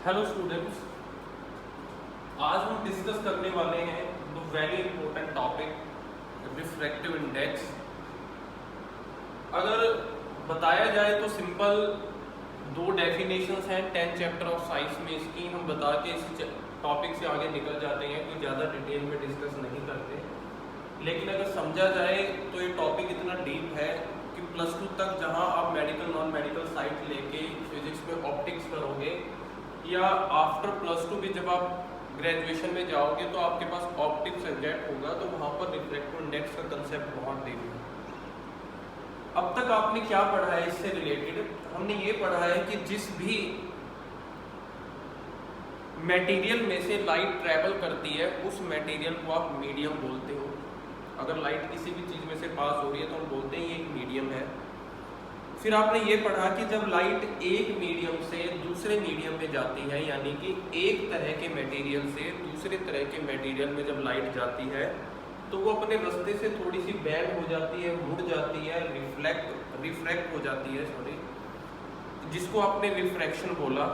Hello students, आज हम discuss करने वाले हैं the very important topic refractive index. अगर बताया जाए तो सिंपल दो डेफिनेशंस हैं 10 चैप्टर ऑफ साइंस में इसकी। हम बता के इस टॉपिक से आगे निकल जाते हैं, कोई ज़्यादा डिटेल में डिस्कस नहीं करते। लेकिन अगर समझा जाए तो ये टॉपिक इतना डीप है कि +2 तक जहाँ आप मेडिकल नॉन मेडिकल साइट लेके फिजिक्स में ऑप्टिक्स करोगे या आफ्टर +2 भी जब आप ग्रेजुएशन में जाओगे तो आपके पास ऑप्टिक्स सब्जेक्ट होगा, तो वहाँ पर रिफ्रैक्टिव इंडेक्स का कंसेप्ट बहुत डीप है। अब तक आपने क्या पढ़ा है इससे रिलेटेड? हमने ये पढ़ा है कि जिस भी मटेरियल में से लाइट ट्रैवल करती है उस मटेरियल को आप मीडियम बोलते हो। अगर लाइट किसी भी चीज़ में से पास हो रही है तो हम बोलते हैं ये एक मीडियम है। फिर आपने ये पढ़ा कि जब लाइट एक मीडियम से दूसरे मीडियम में जाती है, यानी कि एक तरह के मटेरियल से दूसरे तरह के मटेरियल में जब लाइट जाती है तो वो अपने रास्ते से थोड़ी सी बैंड हो जाती है, मुड़ जाती है, रिफ्रैक्ट हो जाती है, जिसको आपने रिफ्रैक्शन बोला।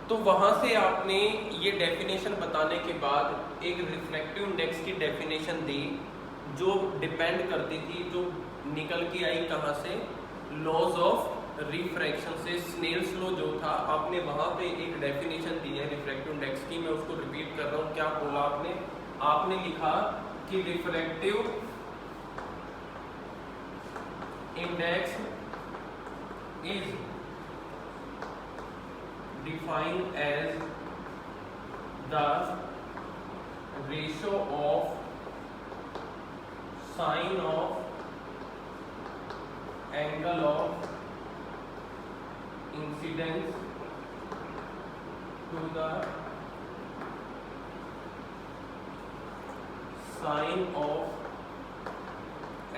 तो वहाँ से आपने ये डेफिनेशन बताने के बाद एक रिफ्रैक्टिव इंडेक्स की डेफिनेशन दी जो डिपेंड करती थी, जो निकल के आई कहाँ से, लॉज ऑफ रिफ्रैक्शन से। स्नेल्स लॉ जो था, आपने वहाँ पे एक डेफिनेशन दी है रिफ्रैक्टिव इंडेक्स की। मैं उसको रिपीट कर रहा हूँ। क्या बोला आपने? आपने लिखा कि refractive index is defined as the ratio of sine of angle of incidence to the sine of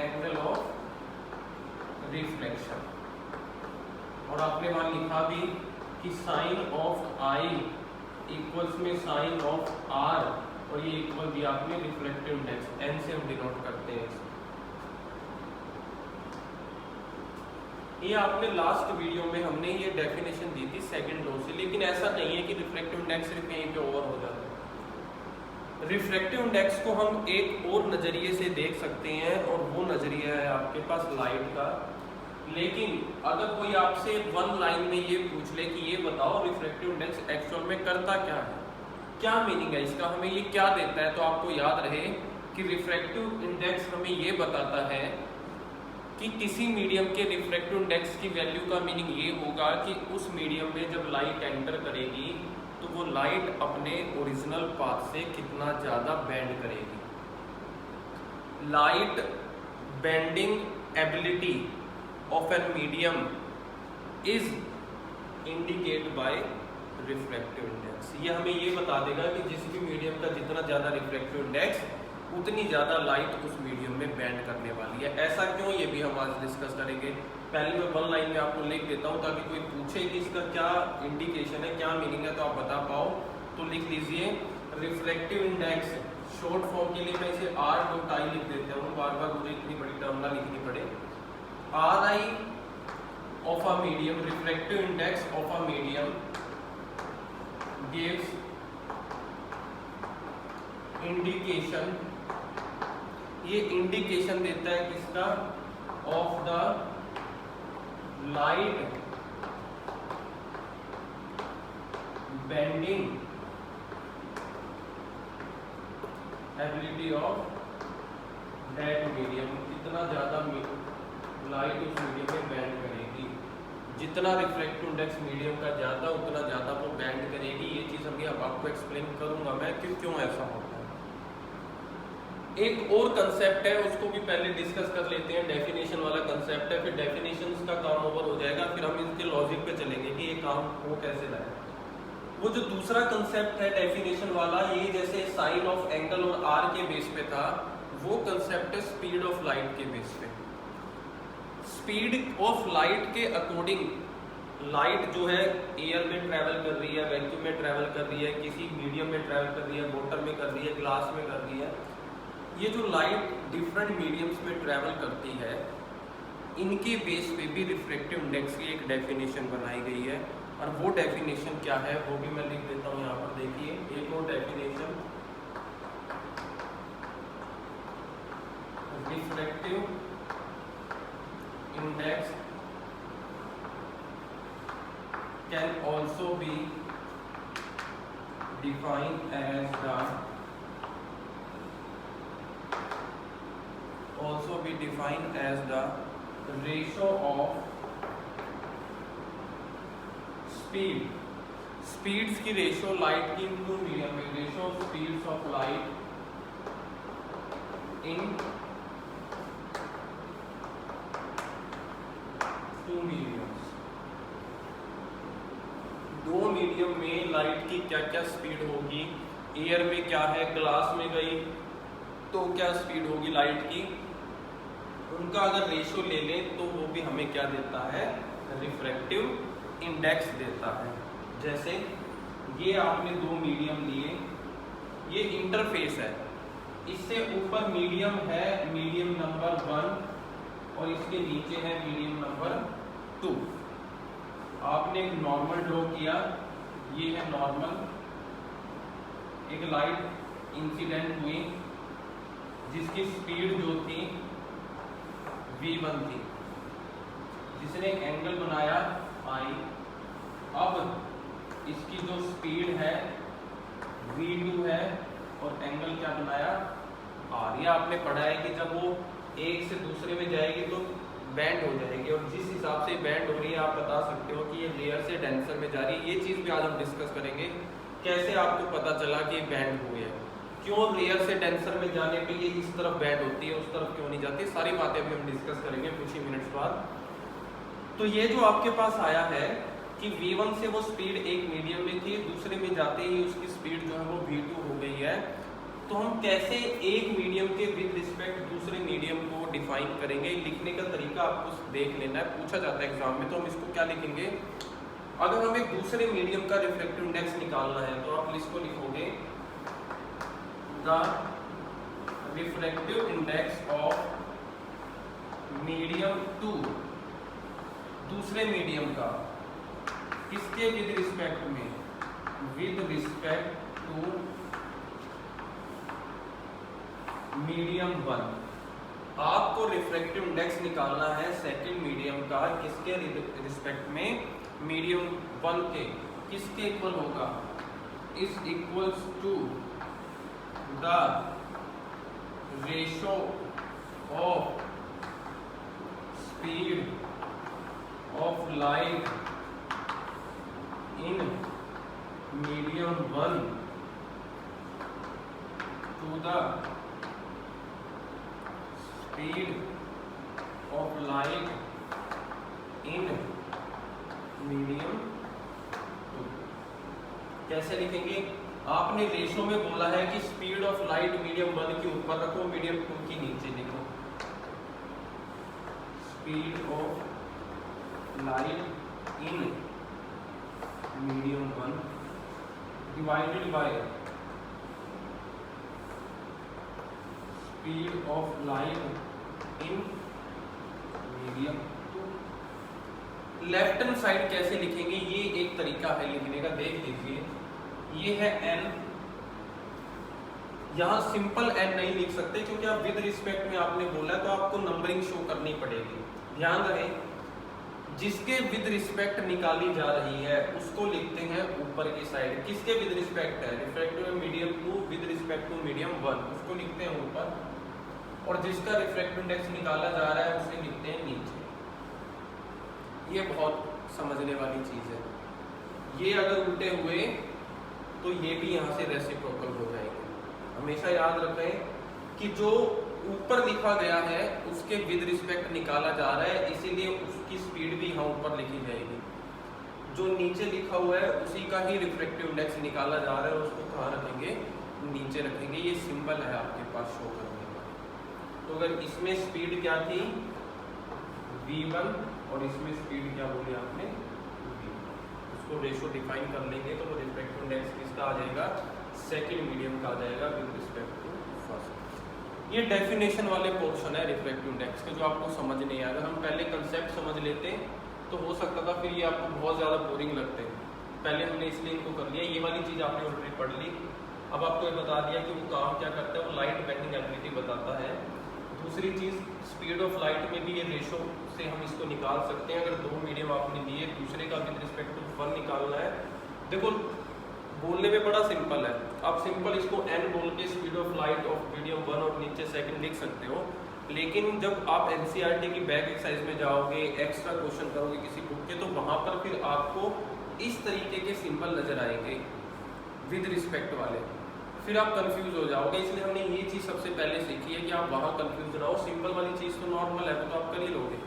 angle of reflection। और आपने वहां लिखा भी कि साइन ऑफ आई इक्वल्स में साइन ऑफ आर, और ये इक्वल भी आपने रिफ्रैक्टिव इंडेक्स एन से हम डिनोट करते हैं। ये आपने लास्ट वीडियो में हमने ये डेफिनेशन दी थी सेकंड लॉ से, लेकिन ऐसा नहीं है कि रिफ्रैक्टिव इंडेक्स सिर्फ यहीं पे ओवर हो जाता है। रिफ्रैक्टिव इंडेक्स को हम एक और नजरिए से देख सकते हैं, और वो नजरिया है आपके पास लाइट का। लेकिन अगर कोई आपसे वन लाइन में ये पूछ ले कि ये बताओ रिफ्रैक्टिव इंडेक्स एक्चुअल में करता क्या है, क्या मीनिंग है इसका, हमें ये क्या देता है, तो आपको याद रहे कि रिफ्रैक्टिव इंडेक्स हमें ये बताता है कि किसी मीडियम के रिफ्रैक्टिव इंडेक्स की वैल्यू का मीनिंग ये होगा कि उस मीडियम में जब लाइट एंटर करेगी तो वो लाइट अपने ओरिजिनल पाथ से कितना ज़्यादा बेंड करेगी। Light bending ability of a medium is indicated by refractive index। ये हमें ये बता देगा कि जिस भी मीडियम का जितना ज़्यादा रिफ्रैक्टिव इंडेक्स उतनी ज़्यादा लाइट उस मीडियम में बेंड करने वाली है। ऐसा क्यों, ये भी हम आज डिस्कस करेंगे। पहले मैं वन लाइन में आपको लिख देता हूँ ताकि कोई पूछे कि इसका क्या इंडिकेशन है, क्या मीनिंग है, तो आप बता पाओ। तो लिख लीजिए रिफ्रैक्टिव इंडेक्स, शॉर्ट फॉर्म के लिए मैं इसे R.I लिख देता हूँ, बार बार मुझे इतनी बड़ी टर्म ना लिखनी पड़े। Ri of a medium, refractive index of a medium gives indication, ये इंडिकेशन देता है किसका, of the light bending ability of that medium। कितना ज्यादा लाइट उस मीडियम में बैंड करेगी, जितना रिफ्रैक्टिव इंडेक्स मीडियम का ज़्यादा उतना ज़्यादा वो बैंड करेगी। ये चीज़ अभी अब आपको एक्सप्लेन करूंगा मैं कि क्यों ऐसा होता है। एक और कंसेप्ट है, उसको भी पहले डिस्कस कर लेते हैं। डेफिनेशन वाला कंसेप्ट है, फिर डेफिनेशंस का काम ओवर हो जाएगा, फिर हम इसके लॉजिक पे चलेंगे कि ये काम वो कैसे लाए। वो जो दूसरा कंसेप्ट है डेफिनेशन वाला, ये जैसे साइन ऑफ एंगल और आर के बेस पे था, वो कंसेप्ट है स्पीड ऑफ लाइट के बेस पे। स्पीड ऑफ लाइट के अकॉर्डिंग लाइट जो है एयर में ट्रैवल कर रही है, वैक्यूम में ट्रैवल कर रही है, किसी मीडियम में ट्रैवल कर रही है, वाटर में कर रही है, ग्लास में कर रही है। ये जो लाइट डिफरेंट मीडियम्स में ट्रैवल करती है इनके बेस पे भी रिफ्रैक्टिव इंडेक्स की एक डेफिनेशन बनाई गई है, और वो डेफिनेशन क्या है वो भी मैं लिख देता हूँ यहाँ पर। देखिए एक और definition, refractive index can also be defined as the ratio of speeds की रेशियो लाइट की इनटू मीडियम में, ratio of speeds of light in two mediums. दो मीडियम में लाइट की क्या क्या स्पीड होगी, एयर में क्या है, ग्लास में गई तो क्या स्पीड होगी लाइट की, उनका अगर रेशियो ले लें तो वो भी हमें क्या देता है, रिफ्रैक्टिव इंडेक्स देता है। जैसे ये आपने दो मीडियम लिए, ये इंटरफेस है, इससे ऊपर मीडियम है, मीडियम नंबर 1, और इसके नीचे है मीडियम नंबर 2। आपने एक नॉर्मल ड्रॉ किया, ये है नॉर्मल, एक लाइट इंसिडेंट हुई जिसकी स्पीड जो थी v1 थी, जिसने एंगल बनाया I। अब इसकी जो स्पीड है v2 है और एंगल क्या बनाया r। ये आपने पढ़ा है कि जब वो एक से दूसरे में जाएगी तो बैंड हो जाएगी, और जिस हिसाब से बैंड हो रही है आप बता सकते हो कि ये लेयर से डेंसर में जा रही है। ये चीज़ भी आज हम डिस्कस करेंगे, कैसे आपको पता चला कि बैंड हुई है, क्यों लेयर से डेंसर में जाने पे ये इस तरफ बैंड होती है, उस तरफ क्यों नहीं जाती, सारी बातें भी हम डिस्कस करेंगे कुछ ही मिनट्स बाद। तो ये जो आपके पास आया है कि v1 से वो स्पीड एक मीडियम में थी, दूसरे में जाते ही उसकी स्पीड जो है वो v2 हो गई है। तो हम कैसे एक मीडियम के विद रिस्पेक्ट दूसरे मीडियम को डिफाइन करेंगे, लिखने का तरीका आपको देख लेना है, पूछा जाता है एग्जाम में। तो हम इसको क्या लिखेंगे, अगर हम एक दूसरे मीडियम का रिफ्रैक्टिव इंडेक्स निकालना है तो आप इसको लिखोगे the refractive index of medium 2, दूसरे मीडियम का, किसके विद रिस्पेक्ट में, विद रिस्पेक्ट टू मीडियम 1। आपको रिफ्रैक्टिव इंडेक्स निकालना है सेकंड मीडियम का, किसके रिस्पेक्ट में, मीडियम 1 के, किसके इक्वल होगा, is equals to the ratio of speed of light in medium 1 to the speed of light in medium 2। कैसे लिखेंगे, आपने रेशो में बोला है कि स्पीड ऑफ लाइट मीडियम 1 के ऊपर रखो, मीडियम 2 की नीचे लिखो। Speed of light in medium 1 divided by speed of light in medium 2। Left hand side कैसे लिखेंगे, ये एक तरीका है लिखने का, देख लीजिए। ये है n, यहां सिंपल n नहीं लिख सकते क्योंकि आप विद रिस्पेक्ट में आपने बोला है तो आपको नंबरिंग शो करनी पड़ेगी। ध्यान रहे, जिसके विद रिस्पेक्ट निकाली जा रही है उसको लिखते हैं ऊपर की साइड, किसके विद रिस्पेक्ट है, refractive medium 2 with respect to medium 1, उसको लिखते हैं ऊपर, और जिसका रिफ्रैक्टिव इंडेक्स निकाला जा रहा है उसे लिखते हैं नीचे। ये बहुत समझने वाली चीज है। ये अगर उल्टे हुए तो ये भी यहाँ से रेसिप्रोकल हो जाएंगे। हमेशा याद रखें कि जो ऊपर लिखा गया है उसके विद रिस्पेक्ट निकाला जा रहा है, इसीलिए उसकी स्पीड भी यहाँ ऊपर लिखी जाएगी। जो नीचे लिखा हुआ है उसी का ही रिफ्रैक्टिव इंडेक्स निकाला जा रहा है, उसको कहाँ रखेंगे, नीचे रखेंगे। ये सिंबल है आपके पास शो करने का। तो अगर इसमें स्पीड क्या थी v1 और इसमें स्पीड क्या बोली आपने v, उसको रेशो डिफाइन कर लेंगे तो वो रिफ्रैक्टिव इंडेक्स किसका आ जाएगा, सेकंड मीडियम का आ जाएगा विद रिस्पेक्ट टू फर्स्ट। ये डेफिनेशन वाले पोर्शन है रिफ्रैक्टिव इंडेक्स के, जो आपको समझ नहीं है। अगर हम पहले कंसेप्ट समझ लेते तो हो सकता था फिर ये आपको बहुत ज़्यादा बोरिंग लगते। पहले हमने इसलिए इनको कर लिया। ये वाली चीज़ आपने ऑलरेडी पढ़ ली। अब आपको ये बता दिया कि वो काम क्या करता है, वो लाइट बेंडिंग एबिलिटी बताता है। दूसरी चीज़, स्पीड ऑफ लाइट में भी ये रेशो से हम इसको निकाल सकते हैं। अगर दो मीडियम आपने दिए, दूसरे का विद रिस्पेक्ट टू वन निकालना है। देखो बोलने में बड़ा सिंपल है, आप सिंपल इसको n बोल के speed of light of medium 1 और नीचे सेकंड लिख सकते हो। लेकिन जब आप NCERT की बैक एक्सरसाइज में जाओगे, एक्स्ट्रा क्वेश्चन करोगे किसी बुक के, तो वहाँ पर फिर आपको इस तरीके के सिंबल नजर आएंगे विद रिस्पेक्ट वाले, फिर आप कंफ्यूज हो जाओगे। इसलिए हमने ये चीज़ सबसे पहले सीखी है कि आप वहाँ कंफ्यूज ना हो। सिंपल वाली चीज़ तो नॉर्मल है, तो आप कर ही लोगे।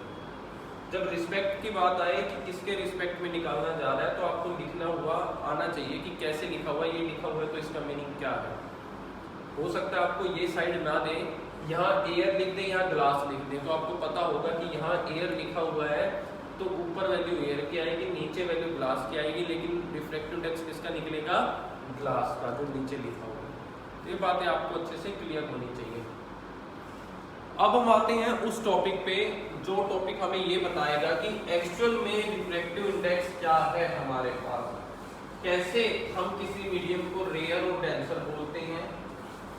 जब रिस्पेक्ट की बात आए कि किसके रिस्पेक्ट में निकालना जा रहा है, तो आपको लिखना हुआ आना चाहिए कि कैसे लिखा हुआ है। ये लिखा हुआ है तो इसका मीनिंग क्या है। हो सकता है आपको ये साइड ना दे, यहाँ एयर लिख दें, यहाँ ग्लास लिख दें, तो आपको पता होगा कि यहाँ एयर लिखा हुआ है तो ऊपर वैल्यू एयर की आएगी, नीचे वैल्यू ग्लास की आएगी। लेकिन रिफ्रैक्टिव इंडेक्स किसका निकलेगा, ग्लास का, जो नीचे लिखा हुआ है। ये बातें आपको अच्छे से क्लियर होनी चाहिए। अब हम आते हैं उस टॉपिक पे जो टॉपिक हमें ये बताएगा कि एक्चुअल में रिफ्रैक्टिव इंडेक्स क्या है हमारे पास, कैसे हम किसी मीडियम को रेयर और डेंसर बोलते हैं,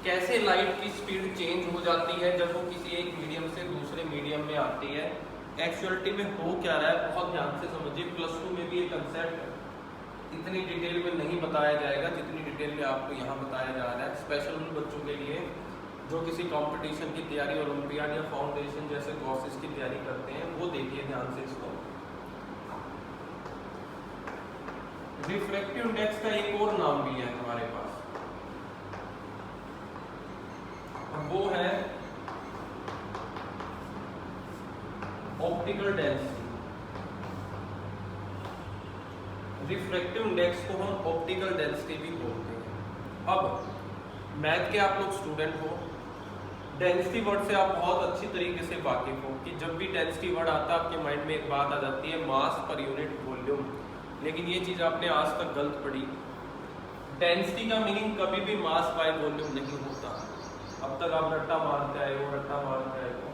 कैसे लाइट की स्पीड चेंज हो जाती है जब वो किसी एक मीडियम से दूसरे मीडियम में आती है, एक्चुअलिटी में हो क्या रहा है। बहुत ध्यान से समझिए, +2 में भी ये कंसेप्ट इतनी डिटेल में नहीं बताया जाएगा जितनी डिटेल में आपको यहाँ बताया जा रहा है। स्पेशल उन बच्चों के लिए जो किसी कंपटीशन की तैयारी, ओलंपियाड या फाउंडेशन जैसे कोर्सेज की तैयारी करते हैं, वो देखिए ध्यान से इसको। रिफ्रैक्टिव इंडेक्स का एक और नाम भी है हमारे पास, वो है ऑप्टिकल डेंसिटी। रिफ्रैक्टिव इंडेक्स को हम ऑप्टिकल डेंसिटी भी बोलते हैं। अब मैथ के आप लोग स्टूडेंट हो, डेंसिटी वर्ड से आप बहुत अच्छी तरीके से वाकिफ हो कि जब भी डेंसिटी वर्ड आता है आपके माइंड में एक बात आ जाती है, मास पर यूनिट वॉल्यूम। लेकिन ये चीज़ आपने आज तक गलत पढ़ी। डेंसिटी का मीनिंग कभी भी मास बाय वॉल्यूम नहीं होता। अब तक आप रट्टा मारते आए हो, रट्टा मारते आए हो।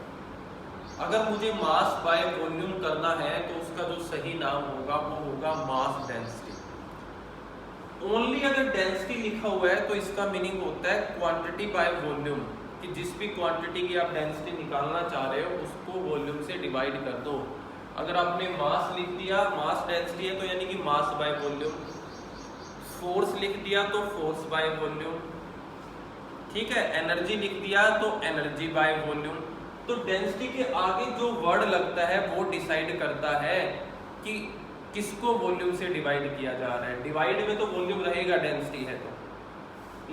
अगर मुझे मास बाय वॉल्यूम करना है तो उसका जो सही नाम होगा वो होगा मास डेंसिटी। ओनली अगर डेंसिटी लिखा हुआ है तो इसका मीनिंग होता है क्वांटिटी बाय वॉल्यूम, कि जिस भी क्वांटिटी की आप डेंसिटी निकालना चाह रहे हो उसको वॉल्यूम से डिवाइड कर दो। अगर आपने मास लिख दिया, मास डेंसिटी है तो यानी कि मास बाय वॉल्यूम। फोर्स लिख दिया तो फोर्स बाय वॉल्यूम, ठीक है। एनर्जी लिख दिया तो एनर्जी बाय वॉल्यूम। तो डेंसिटी के आगे जो वर्ड लगता है वो डिसाइड करता है कि किसको वॉल्यूम से डिवाइड किया जा रहा है। डिवाइड में तो वॉल्यूम रहेगा डेंसिटी है तो,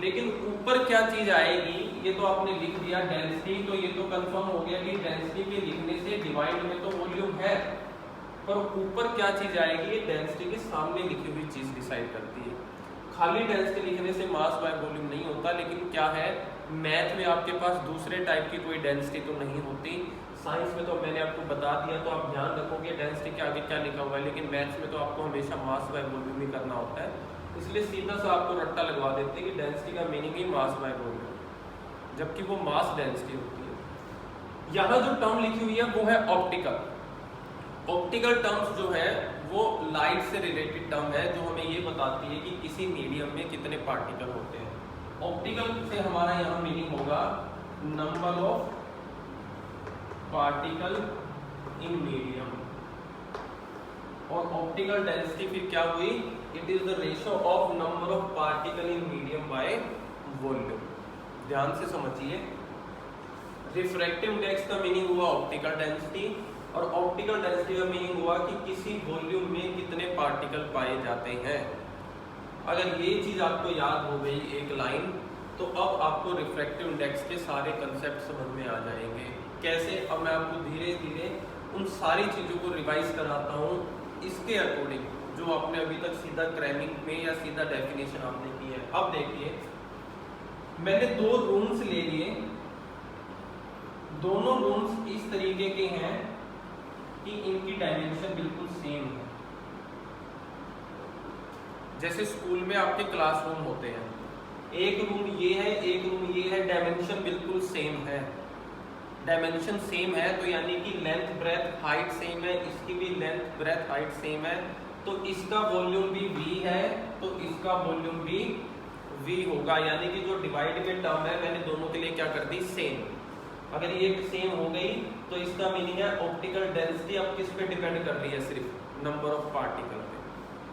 लेकिन ऊपर क्या चीज आएगी, ये तो आपने लिख दिया डेंसिटी, तो ये तो कंफर्म हो गया कि डेंसिटी के लिखने से डिवाइड में तो वॉल्यूम है, पर ऊपर क्या चीज आएगी ये डेंसिटी के सामने लिखी हुई चीज डिसाइड करती है। खाली डेंसिटी लिखने से मास बाय वॉल्यूम नहीं होता, लेकिन क्या है मैथ में आपके पास दूसरे टाइप की कोई डेंसिटी तो नहीं होती। साइंस में तो मैंने आपको बता दिया, तो आप ध्यान रखोगे डेंसिटी के आगे क्या लिखा हुआ है, लेकिन मैथ्स में तो आपको हमेशा मास बाय वॉल्यूम ही करना होता है। इसलिए सीधा सा आपको रट्टा लगवा देते हैं कि डेंसिटी का meaning he mass by volume, जबकि वो मास डेंसिटी होती है। यहाँ जो टर्म लिखी हुई है वो है ऑप्टिकल। ऑप्टिकल टर्म्स जो है वो लाइट से रिलेटेड टर्म है, जो हमें ये बताती है कि किसी मीडियम में कितने पार्टिकल होते हैं। ऑप्टिकल से हमारा यहाँ मीनिंग होगा number of particle in medium, और ऑप्टिकल डेंसिटी फिर क्या हुई, it is the ratio of number of particle in medium by volume. ध्यान से समझिए, रिफ्रैक्टिव इंडेक्स का मीनिंग हुआ ऑप्टिकल डेंसिटी, और ऑप्टिकल डेंसिटी का मीनिंग हुआ कि किसी वॉल्यूम में कितने पार्टिकल पाए जाते हैं। अगर ये चीज आपको याद हो गई एक लाइन, तो अब आपको रिफ्रैक्टिव इंडेक्स के सारे कंसेप्ट समझ में आ जाएंगे। कैसे, अब मैं आपको धीरे धीरे उन सारी चीज़ों को रिवाइज कराता हूँ इसके अकॉर्डिंग जो आपने अभी तक सीधा क्रैमिंग में या सीधा डेफिनेशन आपने की है। अब देखिए, मैंने दो रूम्स ले लिए, दोनों रूम्स इस तरीके के हैं कि इनकी डायमेंशन बिल्कुल सेम है। जैसे स्कूल में आपके क्लासरूम होते हैं, एक रूम ये है, एक रूम ये है, डायमेंशन बिल्कुल सेम है, डायमेंशन सेम है, तो यानी कि लेंथ ब्रेथ हाइट सेम है, इसकी भी लेंथ ब्रेथ हाइट सेम है, तो इसका वॉल्यूम भी v है, तो इसका वॉल्यूम भी v होगा। यानी कि जो डिवाइड में टर्म है मैंने दोनों के लिए क्या कर दी, सेम। अगर ये सेम हो गई तो इसका मीनिंग है ऑप्टिकल डेंसिटी अब किस पे डिपेंड कर रही है, सिर्फ नंबर ऑफ पार्टिकल पे।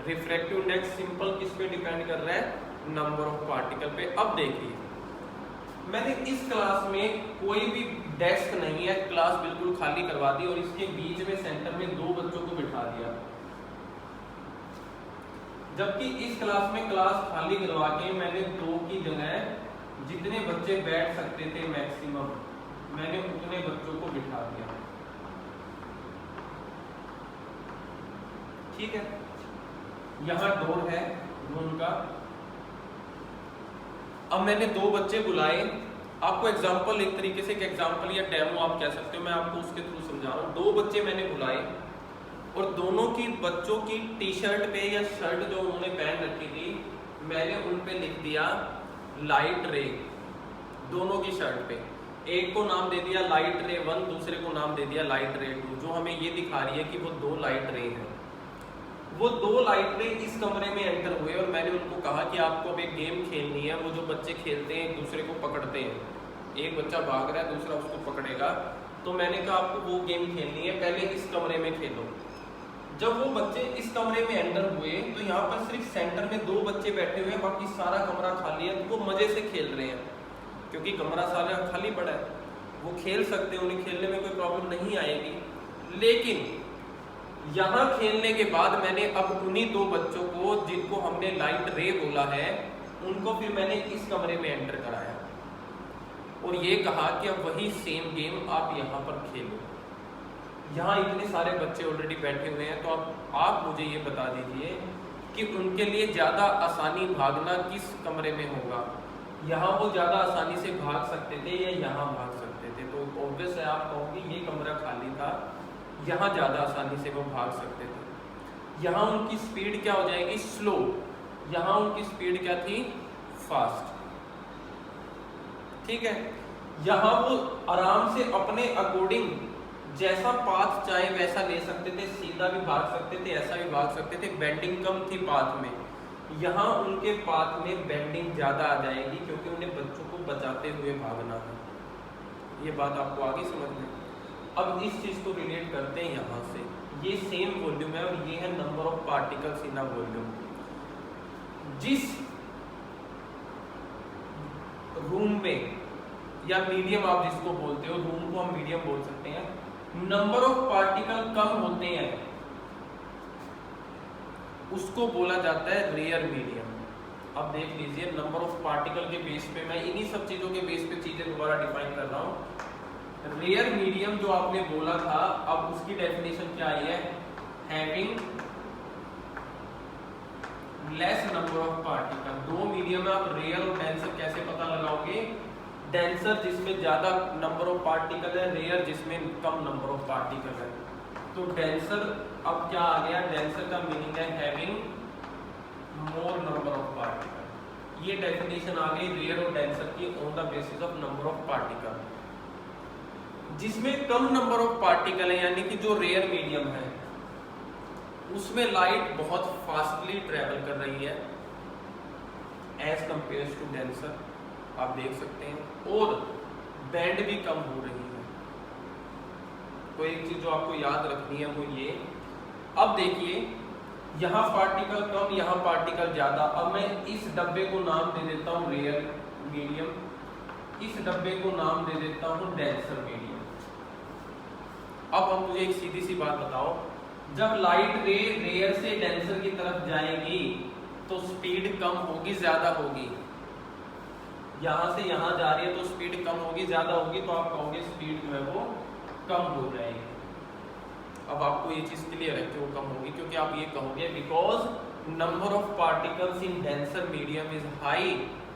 रिफ्रैक्टिव इंडेक्स सिंपल किस पे डिपेंड कर रहा है, नंबर ऑफ पार्टिकल पे। अब देखिए मैंने इस क्लास में कोई भी डेस्क नहीं है, क्लास बिल्कुल खाली करवा दी और इसके बीच में सेंटर में 2 बच्चों को बिठा दिया, जबकि इस क्लास में क्लास खाली करवा के मैंने 2 की जगह जितने बच्चे बैठ सकते थे मैक्सिमम मैंने उतने बच्चों को बिठा दिया, ठीक है। यहाँ डोर है रूम का। अब मैंने 2 बच्चे बुलाए, आपको एग्जांपल एक तरीके से एक एग्जांपल या डेमो आप कह सकते हो, मैं आपको उसके थ्रू समझा रहा हूँ। 2 बच्चे मैंने बुलाए और दोनों की बच्चों की टी शर्ट पे या शर्ट जो उन्होंने पहन रखी थी मैंने उन पे लिख दिया लाइट रे, दोनों की शर्ट पे। एक को नाम दे दिया लाइट रे 1, दूसरे को नाम दे दिया लाइट रे 2, जो हमें ये दिखा रही है कि वो 2 लाइट रे हैं। वो 2 लाइट रे इस कमरे में एंटर हुए और मैंने उनको कहा कि आपको अब एक गेम खेलनी है। वो जो बच्चे खेलते हैं एक दूसरे को पकड़ते हैं, एक बच्चा भाग रहा है दूसरा उसको पकड़ेगा, तो मैंने कहा आपको वो गेम खेलनी है, पहले इस कमरे में खेलो। जब वो बच्चे इस कमरे में एंटर हुए तो यहाँ पर सिर्फ सेंटर में 2 बच्चे बैठे हुए हैं, बाकी सारा कमरा खाली है। तो वो मजे से खेल रहे हैं क्योंकि कमरा सारा खाली पड़ा है, वो खेल सकते हैं, उन्हें खेलने में कोई प्रॉब्लम नहीं आएगी। लेकिन यहाँ खेलने के बाद मैंने अब उन्हीं 2 बच्चों को जिनको हमने लाइट रे बोला है उनको फिर मैंने इस कमरे में एंटर कराया और ये कहा कि अब वही सेम गेम आप यहाँ पर खेलो। यहाँ इतने सारे बच्चे ऑलरेडी बैठे हुए हैं, तो आप मुझे ये बता दीजिए कि उनके लिए ज़्यादा आसानी भागना किस कमरे में होगा। यहाँ वो ज़्यादा आसानी से भाग सकते थे या यहाँ भाग सकते थे, तो ऑब्वियस है आप कहोगे ये कमरा खाली था, यहाँ ज़्यादा आसानी से वो भाग सकते थे। यहाँ उनकी स्पीड क्या हो जाएगी, स्लो, यहाँ उनकी स्पीड क्या थी, फास्ट, ठीक है। यहाँ वो आराम से अपने अकॉर्डिंग जैसा पाथ चाहे वैसा ले सकते थे, सीधा भी भाग सकते थे, ऐसा भी भाग सकते थे, बेंडिंग कम थी पाथ में। यहाँ उनके पाथ में बेंडिंग ज़्यादा आ जाएगी क्योंकि उन्हें बच्चों को बचाते हुए भागना है। ये बात आपको आगे समझ में। अब इस चीज़ को रिलेट करते हैं यहाँ से, ये सेम वॉल्यूम है और ये है number of particles in a volume. जिस रूम में या मीडियम आप जिसको बोलते हो, रूम को हम मीडियम बोल सकते हैं, नंबर ऑफ पार्टिकल कम होते हैं उसको बोला जाता है रेयर मीडियम। अब देख लीजिए नंबर ऑफ पार्टिकल के बेस पे मैं इन्हीं सब चीजों के बेस पे चीजें दोबारा डिफाइन कर रहा हूँ। रेयर मीडियम जो आपने बोला था, अब उसकी डेफिनेशन क्या आई है, having less number of particle. 2 medium में आप रेयर और डेंसर कैसे पता लगाओगे, डेंसर जिसमें ज्यादा नंबर ऑफ पार्टिकल है, रेयर जिसमें कम नंबर ऑफ पार्टिकल है। तो डेंसर अब क्या आ गया, डेंसर का मीनिंग है having more number of particle. ये डेफिनेशन आ गई रेयर और डेंसर की on the basis of number of particle. जिसमें कम नंबर ऑफ पार्टिकल है यानी कि जो रेयर मीडियम है उसमें लाइट बहुत फास्टली ट्रेवल कर रही है एज कंपेयर टू डेंसर, आप देख सकते हैं, और बैंड भी कम हो रही है। तो एक चीज जो आपको याद रखनी है वो ये। अब देखिए यहाँ पार्टिकल कम, यहाँ पार्टिकल ज्यादा। अब मैं इस डब्बे को नाम दे देता हूँ रेयर मीडियम, इस डब्बे को नाम दे देता हूँ डेंसर मीडियम। अब हम मुझे एक सीधी सी बात बताओ, जब लाइट रे रेयर से डेंसर की तरफ जाएगी तो स्पीड कम होगी ज्यादा होगी, यहाँ से यहाँ जा रही है तो स्पीड कम होगी ज्यादा होगी, तो आप कहोगे स्पीड जो है वो कम हो जाएगी। अब आपको ये चीज क्लियर है कि वो कम होगी, क्योंकि आप ये कहोगे because number of particles in denser medium is high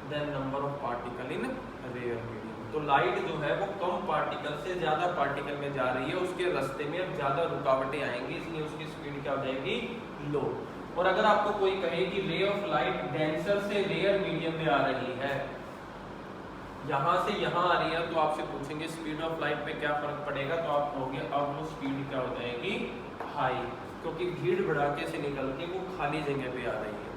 than number of particle in rare medium. तो लाइट जो है वो कम पार्टिकल से ज्यादा पार्टिकल में जा रही है, उसके रास्ते में अब ज्यादा रुकावटें आएंगी, इसलिए उसकी स्पीड क्या हो जाएगी, लो। और अगर आपको कोई कहे कि रे ऑफ लाइट डेंसर से रेयर मीडियम में आ रही है, यहां से यहां आ रही है, तो आपसे पूछेंगे स्पीड ऑफ लाइट पे क्या फर्क पड़ेगा, तो आप कहोगे अब वो स्पीड क्या हो जाएगी, हाई, क्योंकि भीड़ भड़ाके से निकल के वो खाली जगह पे आ रही है।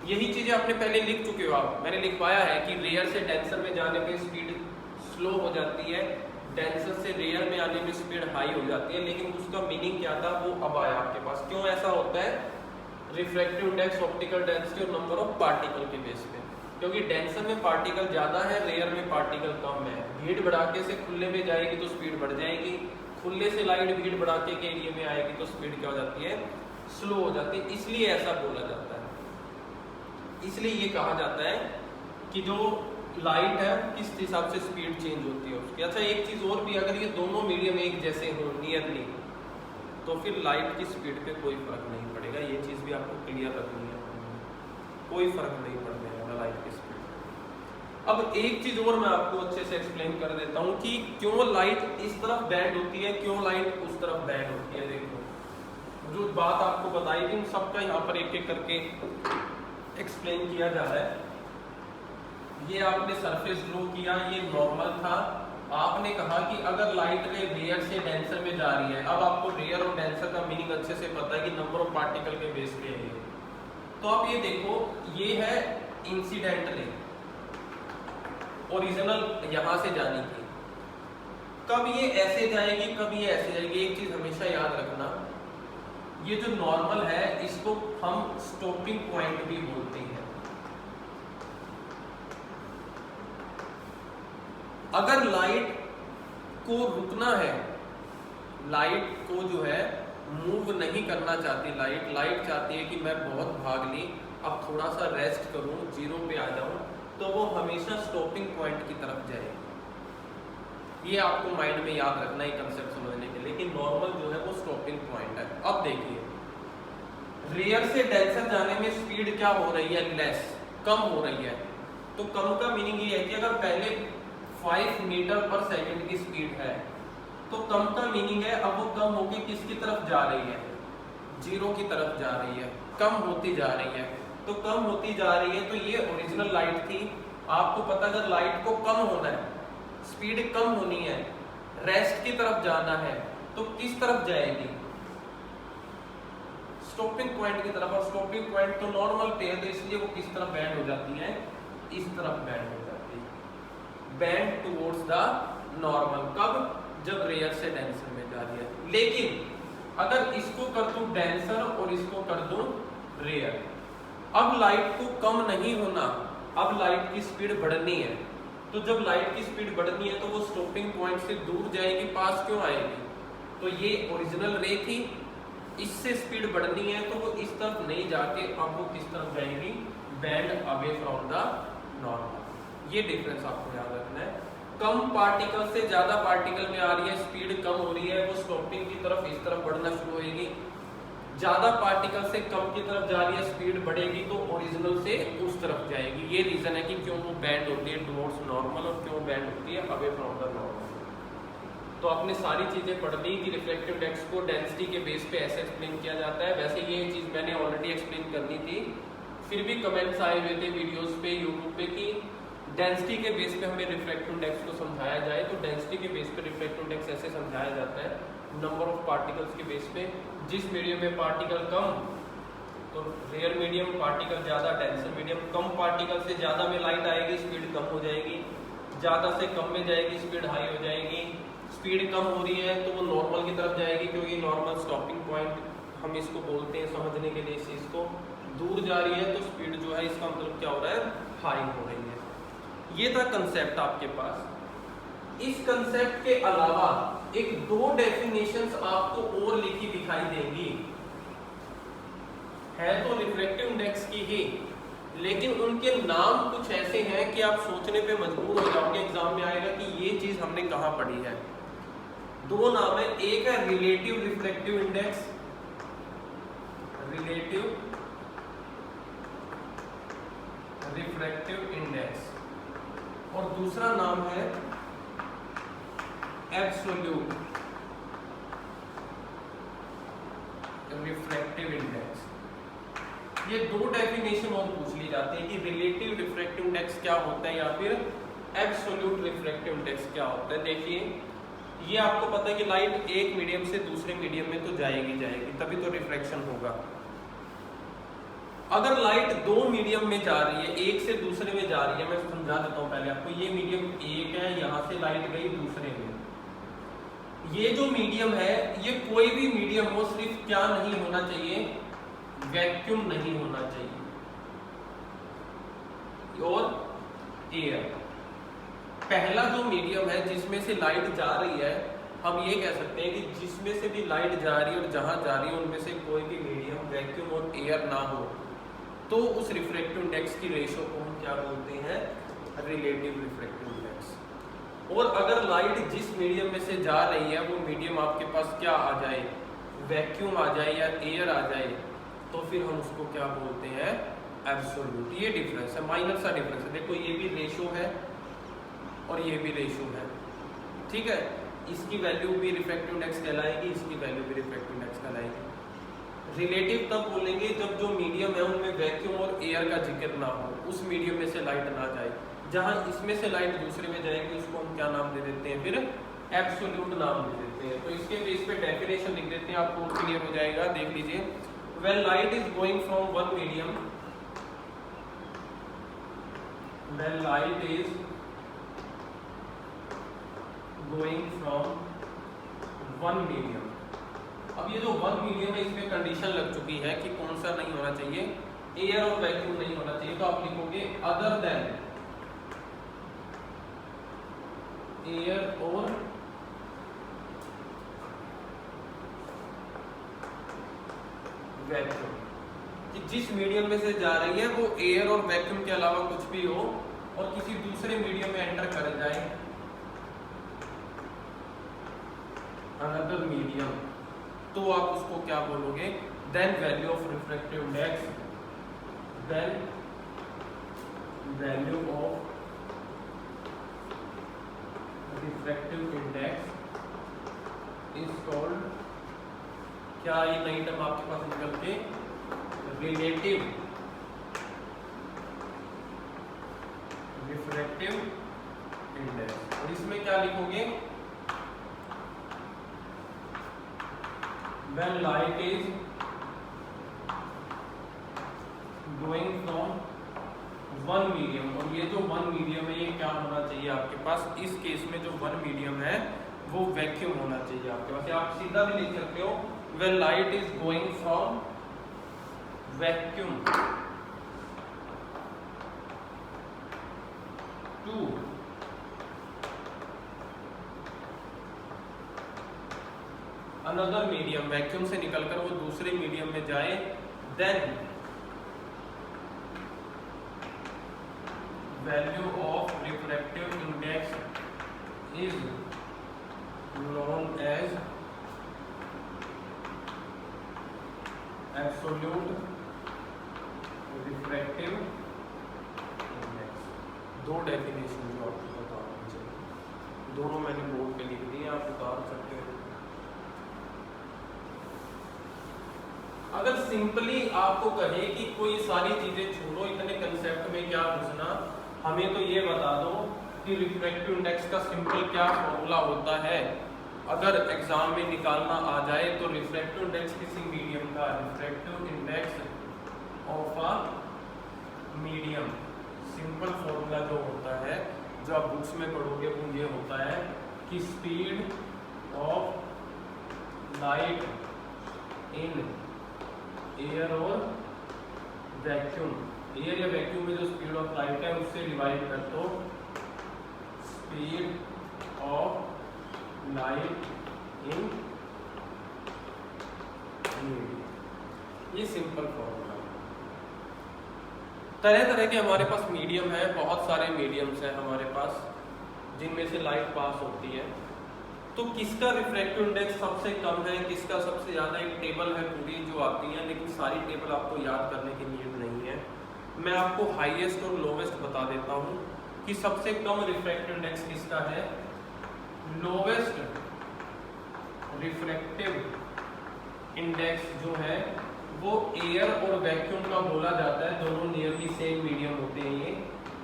यही चीजें आपने पहले लिख चुके हो, आप मैंने लिखवाया है कि रेयर से डेंसर में जाने पे स्पीड स्लो हो जाती है, डेंसर से रेयर में आने में स्पीड हाई हो जाती है, लेकिन उसका मीनिंग क्या था वो अब आया आपके पास। क्यों ऐसा होता है, रिफ्रैक्टिव इंडेक्स, ऑप्टिकल डेंसिटी और नंबर ऑफ पार्टिकल के बेस पे, क्योंकि डेंसर में पार्टिकल ज्यादा है, रेयर में पार्टिकल कम है। भीड़ भड़ाके से खुले में जाएगी तो स्पीड बढ़ जाएगी, खुले से लाइट भीड़ भड़ाके के एरिया में आएगी तो स्पीड क्या हो जाती है, स्लो हो जाती है। इसलिए ऐसा बोला जाता है, इसलिए ये कहा जाता है कि जो लाइट है किस हिसाब से स्पीड चेंज होती है उसकी। अच्छा एक चीज और भी, अगर ये दोनों मीडियम एक जैसे हो नियरली, तो फिर लाइट की स्पीड पे कोई फर्क नहीं पड़ेगा। ये चीज भी आपको क्लियर रखनी है, कोई फर्क नहीं पड़ने वाला लाइट की स्पीड। अब एक चीज और मैं आपको अच्छे से एक्सप्लेन कर देता हूँ कि क्यों लाइट इस तरफ बैंड होती है, क्यों लाइट उस तरफ बैंड होती है। देखो जो बात आपको बताई थी सबका यहाँ पर एक एक करके एक्सप्लेन किया जा रहा है। ये आपने सरफेस ड्रॉ किया, ये नॉर्मल था। आपने कहा कि अगर लाइट रे रेयर से डेंसर में जा रही है, अब आपको रेयर और डेंसर का मीनिंग अच्छे से पता है कि नंबर ऑफ पार्टिकल के बेस पे है। तो आप ये देखो, ये है इंसिडेंट रे, ओरिजिनल यहां से जानी थी, कब ये ऐसे जाएगी कब ये ऐसे जाएगी। एक चीज हमेशा याद रखना, ये जो नॉर्मल है इसको हम स्टॉपिंग पॉइंट भी बोलते हैं। अगर लाइट को रुकना है, लाइट को जो है मूव नहीं करना चाहती, लाइट चाहती है कि मैं बहुत भाग ली, अब थोड़ा सा रेस्ट करूं, जीरो पे आ जाऊं, तो वो हमेशा स्टॉपिंग पॉइंट की तरफ जाएगी। ये आपको माइंड में याद रखना है कंसेप्ट समझने के लिए कि नॉर्मल जो है वो स्टॉपिंग पॉइंट है। अब देखिए, रेयर से डेंसर जाने में स्पीड क्या हो रही है, लेस, कम हो रही है। तो कम का मीनिंग ये है कि अगर पहले 5 मीटर पर सेकंड की स्पीड है, तो कम का मीनिंग है अब वो कम होगी किसकी तरफ जा रही है, जीरो की तरफ जा रही है, कम होती जा रही है। तो कम होती जा रही है, तो ये ओरिजिनल लाइट थी। आपको पता अगर लाइट को कम होना है, स्पीड कम होनी है, रेस्ट की तरफ जाना है, तो किस तरफ जाएगी, स्टॉपिंग पॉइंट की तरफ। और स्टॉपिंग पॉइंट तो नॉर्मल पे है, तो इसलिए वो किस तरफ बैंड हो जाती है, इस तरफ बैंड हो जाती है, बैंड टुवर्ड्स द नॉर्मल। कब, जब रेयर से डेंसर में जा रही है। लेकिन अगर इसको कर दूं डेंसर और इसको कर दूं रेयर, अब लाइट को कम नहीं होना, अब लाइट की स्पीड बढ़नी है। तो जब लाइट की स्पीड बढ़नी है तो वो स्टॉपिंग पॉइंट से दूर जाएगी, पास क्यों आएगी। तो ये ओरिजिनल रे थी, इससे स्पीड बढ़नी है तो वो इस तरफ नहीं जाके अब वो किस तरफ जाएगी, band away from the normal. ये डिफरेंस आपको याद रखना है। कम पार्टिकल से ज्यादा पार्टिकल में आ रही है, स्पीड कम हो रही है, वो स्टॉपिंग की तरफ इस तरफ बढ़ना शुरू होगी। ज्यादा पार्टिकल से कम की तरफ जा रही है, स्पीड बढ़ेगी तो ओरिजिनल से उस तरफ जाएगी। ये रीजन है कि क्यों वो बैंड होती है टुवर्ड्स नॉर्मल और क्यों बैंड होती है अवे फ्रॉम द नॉर्मल। तो आपने सारी चीजें पढ़ ली कि रिफ्लेक्टिव इंडेक्स को डेंसिटी के बेस पे ऐसे एक्सप्लेन किया जाता है। वैसे ये चीज मैंने ऑलरेडी एक्सप्लेन करनी थी, फिर भी कमेंट्स आए हुए थे वीडियोस पे यूट्यूब पे कि डेंसिटी के बेस पे हमें रिफ्लेक्टिव इंडेक्स को समझाया जाए। तो डेंसिटी के बेस पे रिफ्लेक्टिव इंडेक्स ऐसे समझाया जाता है, नंबर ऑफ पार्टिकल्स के बेस पे। जिस मीडियम में पार्टिकल कम, तो रेयर मीडियम, पार्टिकल ज्यादा, डेंसर मीडियम। कम पार्टिकल से ज्यादा में लाइट आएगी, स्पीड कम हो जाएगी, ज्यादा से कम में जाएगी, स्पीड हाई हो जाएगी। स्पीड कम हो रही है तो वो नॉर्मल की तरफ जाएगी, क्योंकि नॉर्मल स्टॉपिंग पॉइंट हम इसको बोलते हैं समझने के लिए इस चीज को। दूर जा रही है तो स्पीड जो है इसका मतलब क्या हो रहा है, हाई हो रही है। ये था कंसेप्ट आपके पास। इस कंसेप्ट के अलावा एक दो डेफिनेशंस आपको और लिखी दिखाई देंगी, है तो रिफ्लेक्टिव इंडेक्स की ही, लेकिन उनके नाम कुछ ऐसे हैं कि आप सोचने पे मजबूर हो जाओगे, एग्जाम में आएगा कि ये चीज हमने कहां पढ़ी है। दो नाम है, एक है relative reflective index, relative refractive index, और दूसरा नाम है एब्सोल्यूट रिफ्रैक्टिव इंडेक्स। ये दो डेफिनेशन और पूछ ली जाती है कि रिलेटिव रिफ्रैक्टिव इंडेक्स क्या होता है या फिर एब्सोल्यूट रिफ्रैक्टिव इंडेक्स क्या होता है। देखिए ये आपको पता है कि लाइट एक मीडियम से दूसरे मीडियम में तो जाएगी तभी तो रिफ्रैक्शन होगा। अगर लाइट दो मीडियम में जा रही है, एक से दूसरे में जा रही है, मैं समझा देता हूं पहले आपको। ये मीडियम एक है, यहां से लाइट गई दूसरे में। ये जो मीडियम है ये कोई भी मीडियम हो, सिर्फ क्या नहीं होना चाहिए, वैक्यूम नहीं होना चाहिए और एयर। पहला जो मीडियम है जिसमें से लाइट जा रही है, हम ये कह सकते हैं कि जिसमें से भी लाइट जा रही है और जहां जा रही है उनमें से कोई भी मीडियम वैक्यूम और एयर ना हो, तो उस रिफ्रैक्टिव इंडेक्स की रेशो को हम क्या बोलते हैं, रिलेटिव रिफ्रैक्टिव इंडेक्स। और अगर लाइट जिस मीडियम में से जा रही है वो मीडियम आपके पास क्या आ जाए, वैक्यूम आ जाए या एयर आ जाए, तो फिर हम उसको क्या बोलते हैं, एब्सोल्यूट। ये डिफरेंस है, माइनर सा डिफरेंस है। देखो ये भी रेशो है और ये भी रेशो है, ठीक है। इसकी वैल्यू भी रिफ्रैक्टिव इंडेक्स कहलाएगी, इसकी वैल्यू भी रिफ्रैक्टिव इंडेक्स कहलाएगी। रिलेटिव तब बोलेंगे जब जो मीडियम है उनमें वैक्यूम और एयर का जिक्र ना हो, उस मीडियम में से लाइट ना जाए। जहां इसमें से लाइट दूसरे में जाएगी उसको हम क्या नाम दे देते हैं, फिर एब्सोल्यूट नाम दे देते हैं। तो इसके बेस पे डेफिनेशन लिख देते हैं, आपको क्लियर हो जाएगा। देख लीजिए, when light is going from one medium, when light is going from one medium. अब ये जो वन मीडियम है इसमें कंडीशन लग चुकी है कि कौन सा नहीं होना चाहिए, एयर और वैक्यूम नहीं होना चाहिए। तो आप लिखोगे अदर देन एयर और वैक्यूम, कि जिस मीडियम में से जा रही है वो एयर और वैक्यूम के अलावा कुछ भी हो और किसी दूसरे मीडियम में एंटर कर जाए, अनदर मीडियम, तो आप उसको क्या बोलोगे, then value of refractive index, then value of refractive index is called, क्या ये नई टर्म आपके पास निकल के, रिलेटिव रिफ्रैक्टिव इंडेक्स। और इसमें क्या लिखोगे, when light is going from one medium, और ये जो वन मीडियम है ये क्या होना चाहिए आपके पास, इस केस में जो वन मीडियम है वो वैक्यूम होना चाहिए आपके पास। आप सीधा भी लिख सकते हो, when light is going from vacuum to another medium, vacuum से निकलकर वो दूसरे मीडियम में जाए, then value of refractive index is known as absolute refractive index. दो डेफिनेशन जो आपको बता होनी चाहिए, दोनों मैंने बोर्ड पे लिख दी, आप उतार सकते हो। अगर सिंपली आपको कहे कि कोई सारी चीजें छोड़ो, इतने कंसेप्ट में क्या घुसना, हमें तो ये बता दो कि रिफ्रैक्टिव इंडेक्स का सिंपल क्या फॉर्मूला होता है। अगर एग्जाम में निकालना आ जाए तो रिफ्रैक्टिव इंडेक्स किसी मीडियम का, refractive index of a medium, simple formula जो होता है जो आप बुक्स में पढ़ोगे वो ये होता है कि speed of light in air और वैक्यूम, एयर या वैक्यूम में जो स्पीड ऑफ लाइट है उससे डिवाइड कर दो speed of light in medium. ये सिंपल फॉर्मूला। तरह तरह के हमारे पास मीडियम है, बहुत सारे मीडियम्स हैं हमारे पास जिनमें से लाइट पास होती है। तो किसका रिफ्रैक्टिव इंडेक्स सबसे कम है, किसका सबसे ज़्यादा, एक टेबल है पूरी जो आती है, लेकिन सारी टेबल आपको याद करने की नीड नहीं है। मैं आपको हाईएस्ट और लोवेस्ट बता देता हूँ कि सबसे कम रिफ्रैक्टिव इंडेक्स किसका है। लोवेस्ट रिफ्रैक्टिव इंडेक्स जो है वो एयर और वैक्यूम का बोला जाता है, दोनों नियरली सेम मीडियम होते हैं ये।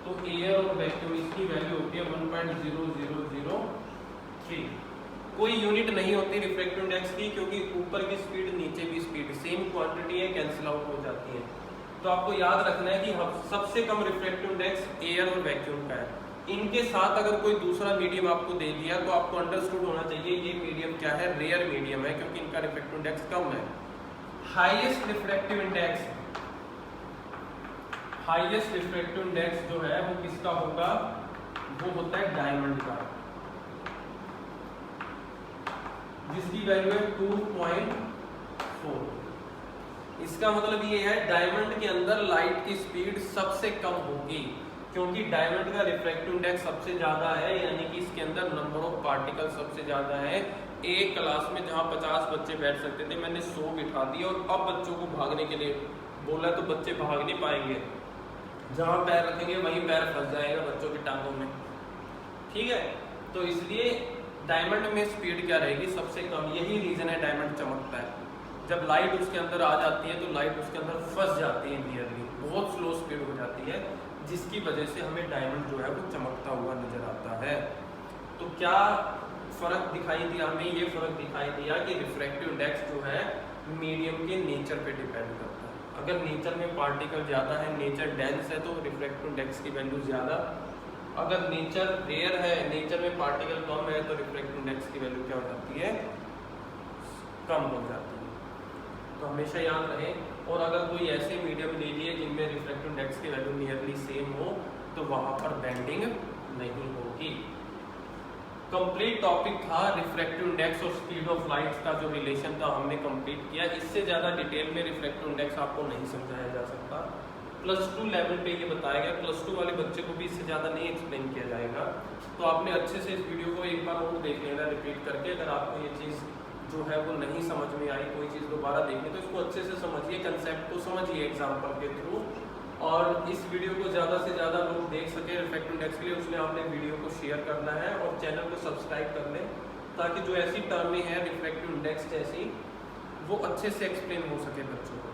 तो एयर और वैक्यूम इसकी वैल्यू होती है 1.0003। कोई यूनिट नहीं होती रिफ्रैक्टिव इंडेक्स की, क्योंकि ऊपर की स्पीड नीचे भी स्पीड सेम क्वांटिटी है, कैंसिल आउट हो जाती है। तो आपको याद रखना है कि सबसे कम रिफ्रैक्टिव इंडेक्स एयर और वैक्यूम का है। इनके साथ अगर कोई दूसरा मीडियम आपको दे दिया तो आपको अंडरस्टूड होना चाहिए ये मीडियम क्या है, रेयर मीडियम है, क्योंकि इनका रिफ्रैक्टिव इंडेक्स कम है। हाईएस्ट रिफ्रैक्टिव इंडेक्स जो है वो किसका होगा, वो होता है डायमंड का, जिसकी वैल्यू है 2.4। इसका मतलब ये है डायमंड के अंदर लाइट की स्पीड सबसे कम होगी, क्योंकि डायमंड का रिफ्रैक्टिव इंडेक्स सबसे ज्यादा है, यानी कि इसके अंदर नंबर ऑफ पार्टिकल सबसे ज्यादा है। एक क्लास में जहां 50 बच्चे बैठ सकते थे मैंने 100 बिठा दिया, और अब बच्चों को भागने के लिए बोला तो बच्चे भाग नहीं पाएंगे, जहां पैर रखेंगे वहीं पैर फंस जाएगा बच्चों की टांगों में, ठीक है। तो इसलिए डायमंड में स्पीड क्या रहेगी, सबसे कम। यही रीजन है डायमंड चमकता है, जब लाइट उसके अंदर आ जाती है तो लाइट उसके अंदर फंस जाती है, नियरली बहुत स्लो स्पीड हो जाती है, जिसकी वजह से हमें डायमंड जो है वो चमकता हुआ नजर आता है। तो क्या फर्क दिखाई दिया हमें, ये फर्क दिखाई दिया कि रिफ्रैक्टिव इंडेक्स जो है मीडियम के नेचर पे डिपेंड करता है। अगर नेचर में पार्टिकल ज़्यादा है, नेचर डेंस है, तो रिफ्रैक्टिव इंडेक्स की वैल्यू ज़्यादा। अगर नेचर रेयर है, नेचर में पार्टिकल कम है, तो रिफ्रैक्टिव इंडेक्स की वैल्यू क्या हो जाती है, कम हो जाती है। तो हमेशा याद रहे। और अगर कोई ऐसे मीडियम ले लिए जिनमें रिफ्रैक्टिव इंडेक्स की वैल्यू नियरली सेम हो, तो वहाँ पर बेंडिंग नहीं होगी। कंप्लीट टॉपिक था रिफ्रैक्टिव इंडेक्स और स्पीड ऑफ लाइट का जो रिलेशन था हमने कंप्लीट किया। इससे ज़्यादा डिटेल में रिफ्रैक्टिव इंडेक्स आपको नहीं समझाया जा सकता। +2 लेवल पे ये बताया गया, +2 वाले बच्चे को भी इससे ज़्यादा नहीं एक्सप्लेन किया जाएगा। तो आपने अच्छे से इस वीडियो को एक बार और देख लेना रिपीट करके। अगर आपको ये चीज़ जो है वो नहीं समझ में आई, कोई चीज़ दोबारा देखनी, तो इसको अच्छे से समझिए, कंसेप्ट को समझिए एग्जाम्पल के थ्रू। और इस वीडियो को ज़्यादा से ज़्यादा लोग देख सके रिफ्रैक्टिव इंडेक्स के लिए, उसमें आपने वीडियो को शेयर करना है और चैनल को सब्सक्राइब कर लें, ताकि जो ऐसी टर्में हैं रिफ्रैक्टिव इंडेक्स जैसी, वो अच्छे से एक्सप्लेन हो सके बच्चों को।